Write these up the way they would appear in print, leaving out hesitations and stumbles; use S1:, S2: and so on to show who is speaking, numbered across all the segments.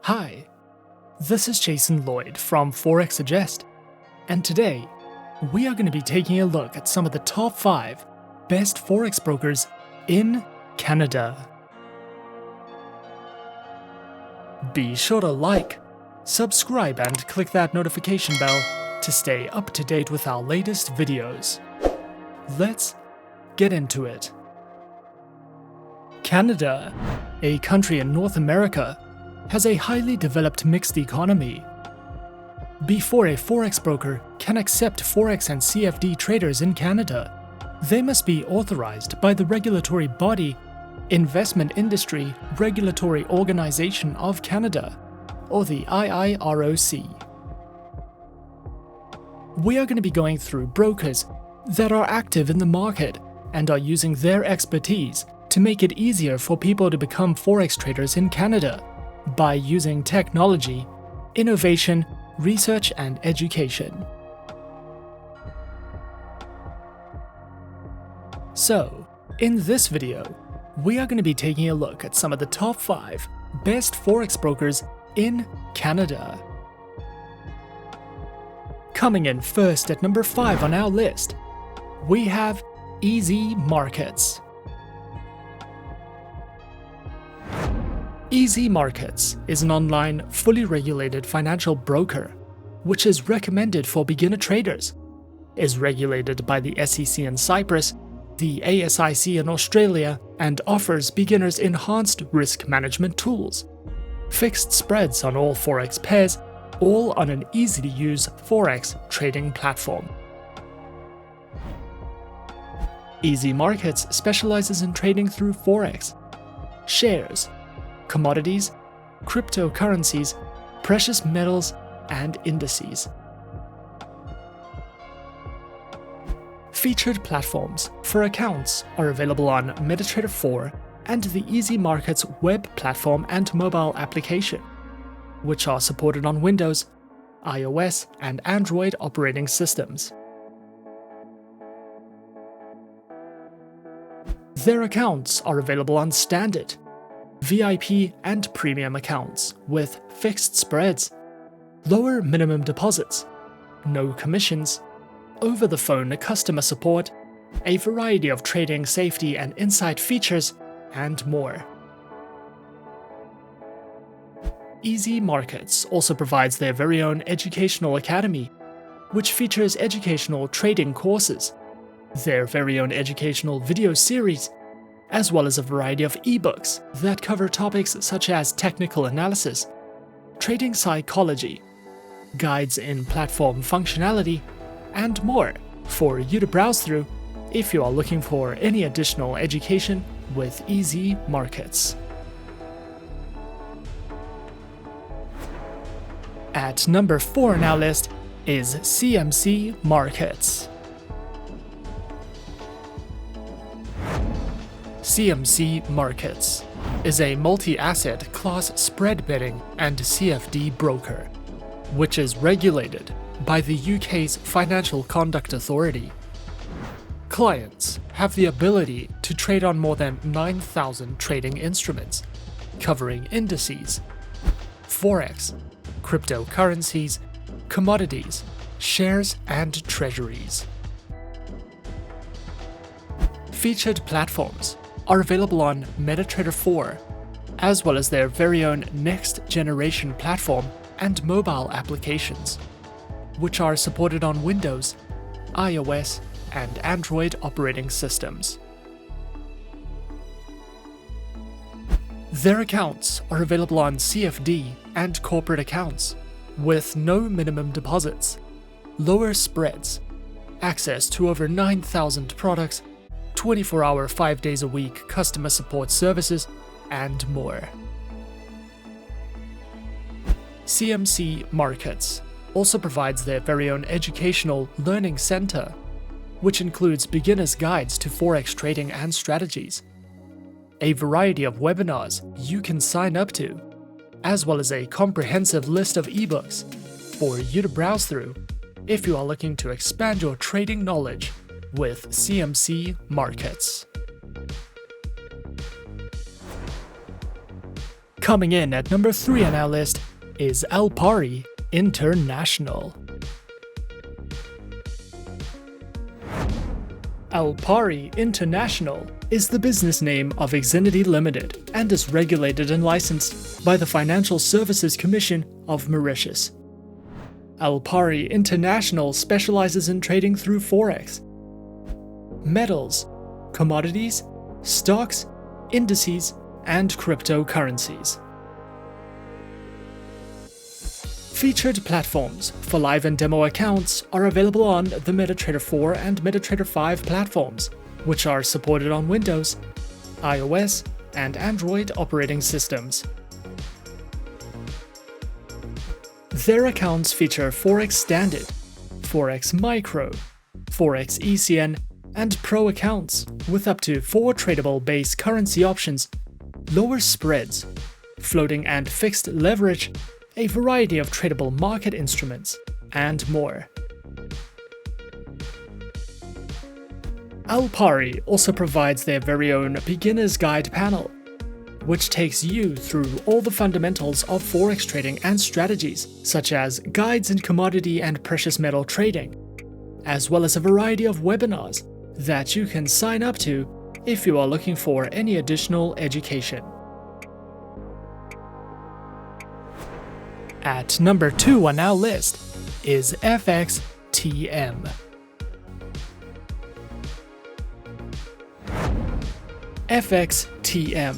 S1: Hi, this is Jason Lloyd from Forexsuggest, and today we are going to be taking a look at some of the top 5 best Forex brokers in Canada. Be sure to like, subscribe, and click that notification bell to stay up to date with our latest videos. Let's get into it. Canada, a country in North America, has a highly developed mixed economy. Before a Forex broker can accept Forex and CFD traders in Canada, they must be authorized by the regulatory body Investment Industry Regulatory Organization of Canada, or the IIROC. We are going to be going through brokers that are active in the market and are using their expertise to make it easier for people to become Forex traders in Canada by using technology, innovation, research, and education. So, in this video, we are going to be taking a look at some of the top 5 best Forex brokers in Canada. Coming in first at number 5 on our list, we have EasyMarkets. EasyMarkets is an online, fully regulated financial broker, which is recommended for beginner traders, is regulated by the SEC in Cyprus, the ASIC in Australia, and offers beginners enhanced risk management tools, fixed spreads on all Forex pairs, all on an easy-to-use Forex trading platform. EasyMarkets specializes in trading through Forex, shares, commodities, cryptocurrencies, precious metals, and indices. Featured platforms for accounts are available on MetaTrader 4 and the EasyMarkets Web platform and mobile application, which are supported on Windows, iOS, and Android operating systems. Their accounts are available on Standard, VIP, and Premium accounts with fixed spreads, lower minimum deposits, no commissions, over-the-phone customer support, a variety of trading safety and insight features, and more. EasyMarkets also provides their very own educational academy, which features educational trading courses, their very own educational video series, as well as a variety of ebooks that cover topics such as technical analysis, trading psychology, guides in platform functionality, and more for you to browse through if you are looking for any additional education with EasyMarkets. At number 4 on our list is CMC Markets. CMC Markets is a multi-asset class spread betting and CFD broker, which is regulated by the UK's Financial Conduct Authority. Clients have the ability to trade on more than 9,000 trading instruments, covering indices, Forex, cryptocurrencies, commodities, shares, and treasuries. Featured platforms are available on MetaTrader 4, as well as their very own next-generation platform and mobile applications, which are supported on Windows, iOS, and Android operating systems. Their accounts are available on CFD and corporate accounts, with no minimum deposits, lower spreads, access to over 9,000 products, 24-hour 5 days a week customer support services, and more. CMC Markets also provides their very own educational learning center, which includes beginner's guides to Forex trading and strategies, a variety of webinars you can sign up to, as well as a comprehensive list of ebooks for you to browse through if you are looking to expand your trading knowledge with CMC Markets. Coming in at number 3 on our list is Alpari International. Alpari International is the business name of Xinity Limited and is regulated and licensed by the Financial Services Commission of Mauritius. Alpari International specializes in trading through Forex, metals, commodities, stocks, indices, and cryptocurrencies. Featured platforms for live and demo accounts are available on the MetaTrader 4 and MetaTrader 5 platforms, which are supported on Windows, iOS, and Android operating systems. Their accounts feature Forex Standard, Forex Micro, Forex ECN, and Pro accounts with up to 4 tradable base currency options, lower spreads, floating and fixed leverage, a variety of tradable market instruments, and more. Alpari also provides their very own beginner's guide panel, which takes you through all the fundamentals of Forex trading and strategies, such as guides in commodity and precious metal trading, as well as a variety of webinars that you can sign up to if you are looking for any additional education. At number 2 on our list is FXTM. FXTM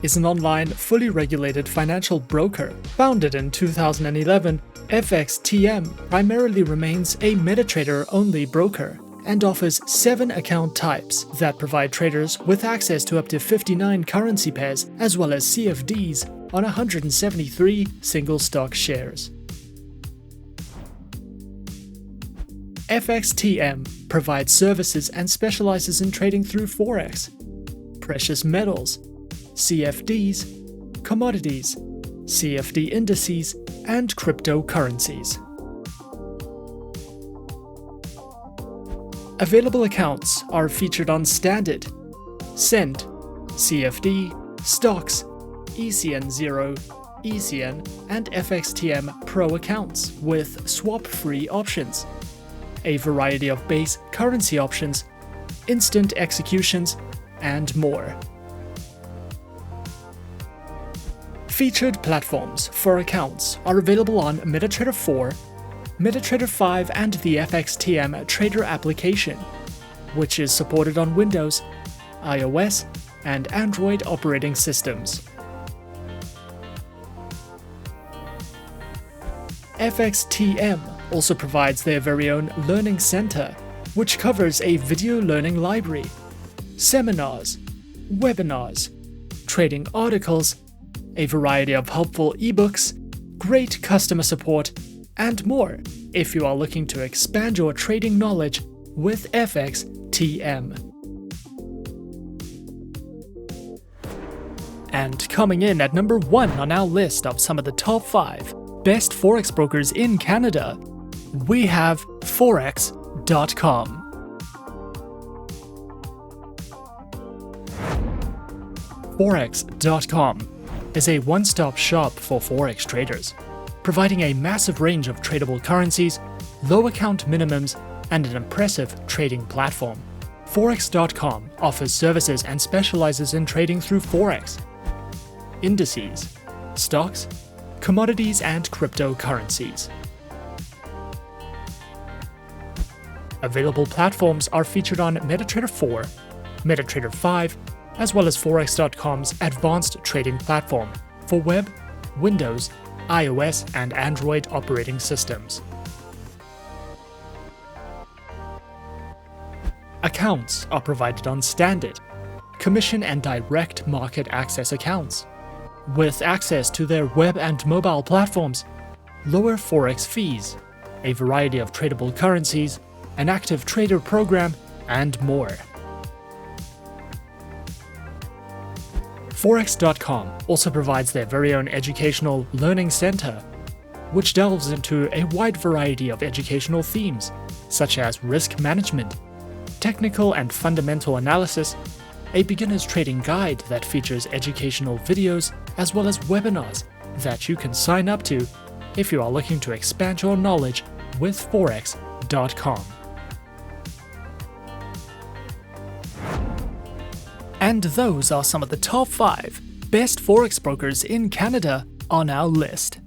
S1: is an online, fully regulated financial broker. Founded in 2011, FXTM primarily remains a MetaTrader-only broker and offers 7 account types that provide traders with access to up to 59 currency pairs as well as CFDs on 173 single stock shares. FXTM provides services and specializes in trading through Forex, precious metals, CFDs, commodities, CFD indices, and cryptocurrencies. Available accounts are featured on Standard, Cent, CFD, Stocks, ECN 0, ECN, and FXTM Pro accounts with swap-free options, a variety of base currency options, instant executions, and more. Featured platforms for accounts are available on MetaTrader 4, MetaTrader 5, and the FXTM Trader application, which is supported on Windows, iOS, and Android operating systems. FXTM also provides their very own Learning Center, which covers a video learning library, seminars, webinars, trading articles, a variety of helpful ebooks, great customer support, and more if you are looking to expand your trading knowledge with FXTM. And coming in at number 1 on our list of some of the top 5 best Forex brokers in Canada, we have Forex.com. Forex.com is a one-stop shop for Forex traders, providing a massive range of tradable currencies, low account minimums, and an impressive trading platform. Forex.com offers services and specializes in trading through Forex, indices, stocks, commodities, and cryptocurrencies. Available platforms are featured on MetaTrader 4, MetaTrader 5, as well as Forex.com's advanced trading platform for web, Windows, iOS, and Android operating systems. Accounts are provided on Standard, Commission, and Direct Market Access accounts, with access to their web and mobile platforms, lower Forex fees, a variety of tradable currencies, an active trader program, and more. Forex.com also provides their very own educational Learning Center, which delves into a wide variety of educational themes, such as risk management, technical and fundamental analysis, a beginner's trading guide that features educational videos as well as webinars that you can sign up to if you are looking to expand your knowledge with Forex.com. And those are some of the top 5 best Forex brokers in Canada on our list.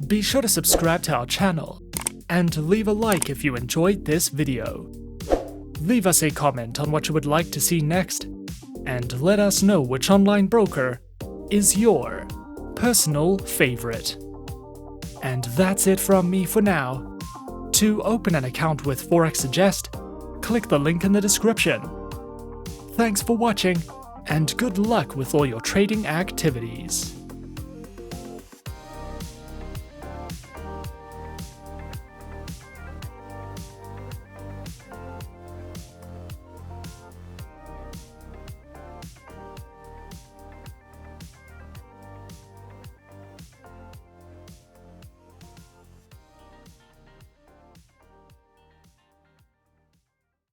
S1: Be sure to subscribe to our channel and leave a like if you enjoyed this video. Leave us a comment on what you would like to see next, and let us know which online broker is your personal favorite. And that's it from me for now. To open an account with Forexsuggest, click the link in the description. Thanks for watching, and good luck with all your trading activities.